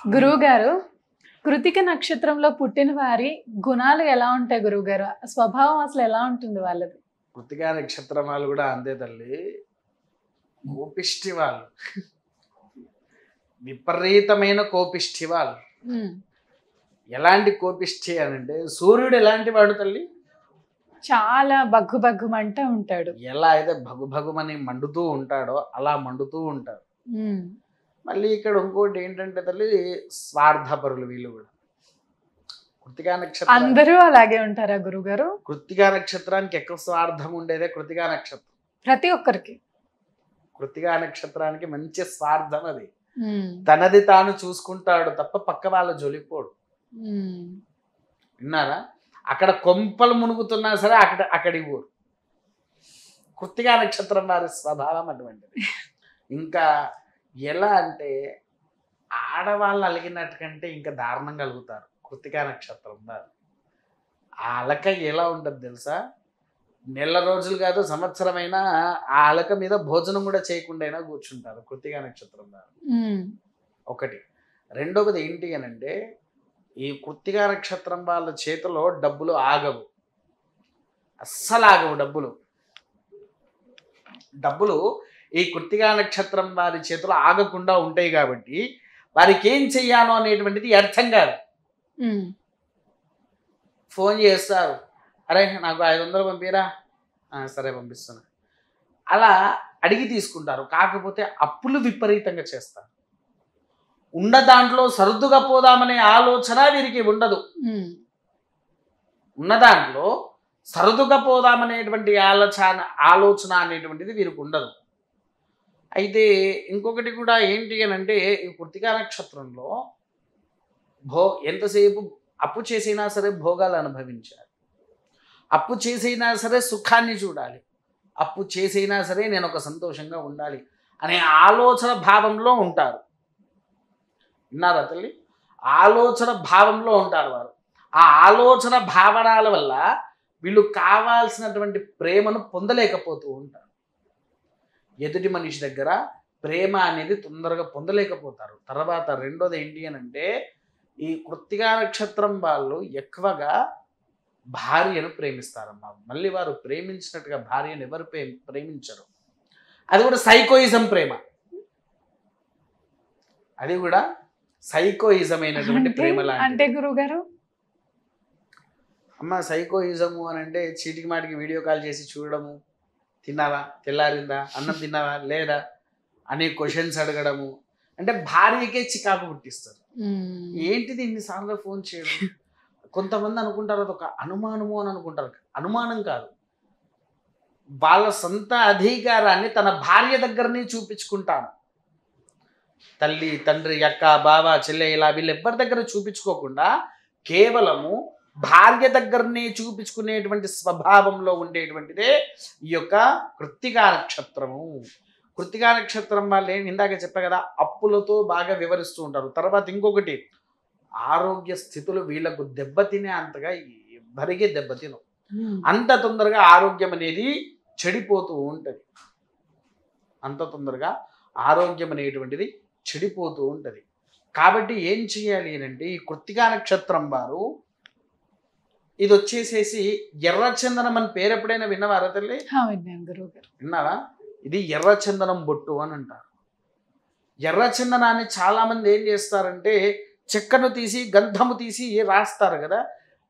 గురువు గారు, కృతిక నక్షత్రంలో పుట్టిన వారి గుణాలు ఎలా ఉంటాయి గురువు గారు? స్వభావం అసలు ఎలా ఉంటుంది వాళ్ళది? కృతికా నక్షత్రం వాళ్ళు కూడా అంతే తల్లి. కోపిష్టి వాళ్ళు, విపరీతమైన కోపిష్టి వాళ్ళు. ఉమ్, ఎలాంటి కోపిష్టి అని అంటే, సూర్యుడు ఎలాంటి వాడు తల్లి? చాలా బగ్గు బగ్గుమంటూ ఉంటాడు. ఎలా అయితే భగుభగుమని మండుతూ ఉంటాడో అలా మండుతూ ఉంటాడు. ఉమ్, మళ్ళీ ఇక్కడ ఇంకోటి ఏంటంటే తల్లి, స్వార్థపరులు వీళ్ళు కూడా. కృతికా నక్షత్రం, అందరూ అలాగే ఉంటారా గురువు గారు? కృతికా నక్షత్రానికి ఎక్కువ స్వార్థం ఉండేదే కృతికా నక్షత్రం. ప్రతి ఒక్కరికి. కృతికా నక్షత్రానికి మంచి స్వార్థం అది. ఉమ్, తనది తాను చూసుకుంటాడు తప్ప పక్క వాళ్ళ జొలిపోడు. ఉమ్, విన్నారా? అక్కడ కొంపలు మునుగుతున్నా సరే అక్కడికి పోరు. కృతికా నక్షత్రం వారి స్వభావం అటువంటిది. ఇంకా ఎలా అంటే, ఆడవాళ్ళు అలిగినట్టు కంటే ఇంకా దారుణం కలుగుతారు కృతికా నక్షత్రం వారు. ఆ అలక ఎలా ఉంటుంది తెలుసా? నెల రోజులు కాదు, సంవత్సరమైనా ఆ అలక మీద భోజనం కూడా చేయకుండా అయినా కూర్చుంటారు కృతికా నక్షత్రం వారు. ఉమ్, ఒకటి. రెండవది ఏంటి అని అంటే, ఈ కృతికా నక్షత్రం వాళ్ళ చేతిలో డబ్బులు ఆగవు, అస్సలు ఆగవు. డబ్బులు ఈ కృతికా నక్షత్రం వారి చేతిలో ఆగకుండా ఉంటాయి కాబట్టి వారికి ఏం చెయ్యాలో అనేటువంటిది అర్థం కాదు. ఉమ్, ఫోన్ చేస్తారు, అరే నాకు 500 పంపిరా, సరే పంపిస్తున్నా, అలా అడిగి తీసుకుంటారు. కాకపోతే అప్పులు విపరీతంగా చేస్తారు. ఉన్న దాంట్లో సర్దుగా పోదామనే ఆలోచన వీరికి ఉండదు. ఉమ్, ఉన్న దాంట్లో సరుదుగా పోదామనేటువంటి ఆలోచన అనేటువంటిది వీరికి ఉండదు. అయితే ఇంకొకటి కూడా ఏంటి అని అంటే, ఈ కృతికా నక్షత్రంలో ఎంతసేపు అప్పు చేసైనా సరే భోగాలు అనుభవించాలి, అప్పు చేసైనా సరే సుఖాన్ని చూడాలి, అప్పు చేసైనా సరే నేను ఒక సంతోషంగా ఉండాలి అనే ఆలోచన భావంలో ఉంటారు. విన్నారా తల్లి? ఆలోచన భావంలో ఉంటారు వారు. ఆ ఆలోచన భావనాల వల్ల వీళ్ళు కావాల్సినటువంటి ప్రేమను పొందలేకపోతూ ఉంటారు. ఎదుటి మనిషి దగ్గర ప్రేమ అనేది తొందరగా పొందలేకపోతారు. తర్వాత రెండోది ఏంటి అని అంటే, ఈ కృతికా నక్షత్రం వాళ్ళు ఎక్కువగా భార్యను ప్రేమిస్తారమ్మా. మళ్ళీ వారు ప్రేమించినట్టుగా భార్యను ఎవరు ప్రేమించరు. అది కూడా సైకోయిజం ప్రేమ. అది కూడా సైకోయిజం అయినటువంటి ప్రేమ అంటే లాంటిది. గురువు గారు, అమ్మ, సైకోయిజము అని అంటే చీటికి మాటికి వీడియో కాల్ చేసి చూడడము, తిన్నావా, తెల్లారిందా, అన్నం తిన్నావా లేదా అనే క్వశ్చన్స్ అడగడము, అంటే భార్యకే చికాకు పుట్టిస్తారు. ఉమ్, ఏంటిది ఇన్నిసార్లు ఫోన్ చేయడం? కొంతమంది అనుకుంటారు అదొక అనుమానము అని అనుకుంటారు. అనుమానం కాదు, వాళ్ళ సొంత అధికారాన్ని తన భార్య దగ్గరనే చూపించుకుంటాను. తల్లి, తండ్రి, అక్క, బావ, చెల్లె ఇలా వీళ్ళెవ్వరి దగ్గర చూపించుకోకుండా కేవలము భార్య దగ్గరనే చూపించుకునేటువంటి స్వభావంలో ఉండేటువంటిదే ఈ యొక్క కృతికా నక్షత్రము. కృతికా నక్షత్రం వాళ్ళే ఇందాక చెప్పా కదా, అప్పులతో బాగా వివరిస్తూ ఉంటారు. తర్వాత ఇంకొకటి, ఆరోగ్య స్థితులు వీళ్ళకు దెబ్బతినే అంతగా ఎవరికీ దెబ్బతినవు. అంత తొందరగా ఆరోగ్యం అనేది చెడిపోతూ ఉంటుంది. అంత తొందరగా ఆరోగ్యం అనేటువంటిది చెడిపోతూ ఉంటుంది. కాబట్టి ఏం చేయాలి అంటే, ఈ కృతికా నక్షత్రం వారు ఇది వచ్చేసేసి ఎర్రచందనం అని పేరు ఎప్పుడైనా విన్నవారా తల్లి? విన్నాను గురువు గారు. విన్నారా? ఇది ఎర్రచందనం బొట్టు అని అంటారు. ఎర్రచందనాన్ని చాలామంది ఏం చేస్తారంటే, చెక్కను తీసి గంధము తీసి రాస్తారు కదా.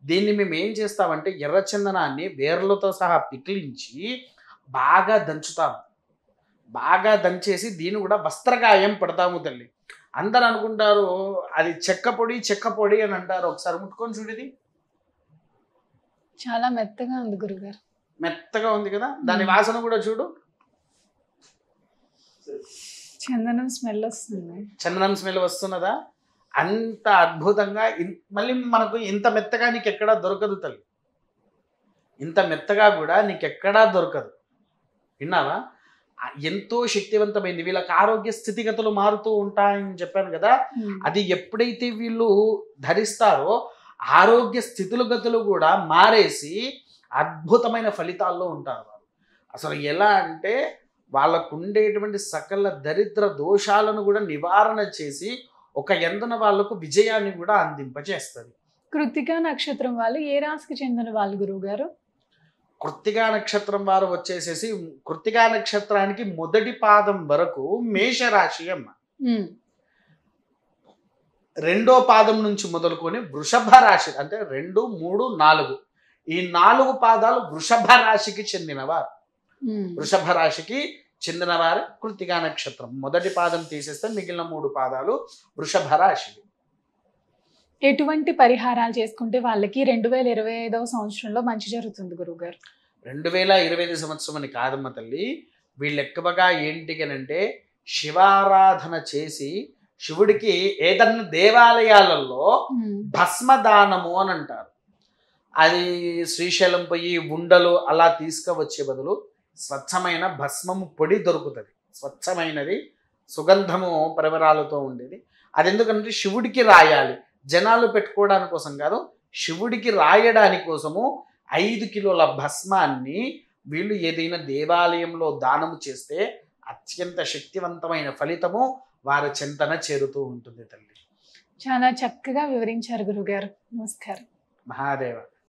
దీన్ని మేము ఏం చేస్తామంటే, ఎర్రచందనాన్ని వేర్లతో సహా పికిలించి బాగా దంచుతాము. బాగా దంచేసి దీన్ని కూడా వస్త్రగాయం పెడతాము తల్లి. అందరు అనుకుంటారు అది చెక్క పొడి అని అంటారు. ఒకసారి ముట్టుకొని చూడేది, చాలా మెత్తగా ఉంది గురుగారు. మెత్తగా ఉంది కదా. దాని వాసన కూడా చూడు, చందనం స్మెల్ వస్తుంది. చందనం స్మెల్ వస్తున్నదా? అంత అద్భుతంగా. మళ్ళీ మనకు ఇంత మెత్తగా నీకు ఎక్కడా దొరకదు తల్లి. ఇంత మెత్తగా కూడా నీకు ఎక్కడా దొరకదు. విన్నావా? ఎంతో శక్తివంతమైంది. వీళ్ళకి ఆరోగ్య స్థితిగతులు మారుతూ ఉంటాయని చెప్పాను కదా. అది ఎప్పుడైతే వీళ్ళు ధరిస్తారో ఆరోగ్య స్థితిగతులు కూడా మారేసి అద్భుతమైన ఫలితాల్లో ఉంటారు వాళ్ళు. అసలు ఎలా అంటే, వాళ్ళకు ఉండేటువంటి సకల దరిద్ర దోషాలను కూడా నివారణ చేసి ఒక ఎందున వాళ్ళకు విజయాన్ని కూడా అందింపజేస్తుంది. కృత్తిక నక్షత్రం వాళ్ళు ఏ రాశికి చెందిన వాళ్ళు గురువు గారు? కృత్తికా నక్షత్రం వారు వచ్చేసేసి కృత్తికా నక్షత్రానికి మొదటి పాదం వరకు మేషరాశి అమ్మ. రెండో పాదం నుంచి మొదలుకొని వృషభ రాశి, అంటే 2, 3, 4 ఈ 4 పాదాలు వృషభ రాశికి చెందినవారు. వృషభ రాశికి చెందిన వారు కృత్తికా నక్షత్రం. మొదటి పాదం తీసేస్తే మిగిలిన 3 పాదాలు వృషభ రాశి. ఎటువంటి పరిహారాలు చేసుకుంటే వాళ్ళకి 2025వ సంవత్సరంలో మంచి జరుగుతుంది గురువు గారు? 2025 సంవత్సరం అని కాదమ్మ తల్లి, వీళ్ళు ఎక్కువగా ఏంటికనంటే శివారాధన చేసి శివుడికి ఏదన్నా దేవాలయాలలో భస్మదానము అని అంటారు. అది శ్రీశైలం పోయి ఉండలు అలా తీసుకువచ్చే బదులు స్వచ్ఛమైన భస్మము పొడి దొరుకుతుంది. స్వచ్ఛమైనది, సుగంధము పరిమళాలతో ఉండేది. అది ఎందుకంటే శివుడికి రాయాలి, జనాలు పెట్టుకోవడానికి కోసం కాదు, శివుడికి రాయడానికి కోసము 5 కిలోల భస్మాన్ని వీళ్ళు ఏదైనా దేవాలయంలో దానము చేస్తే అత్యంత శక్తివంతమైన ఫలితము వారి చింతన చేరుతూ ఉంటుంది తల్లి. చాలా చక్కగా వివరించారు గురుగారు. నమస్కారం. మహాదేవ.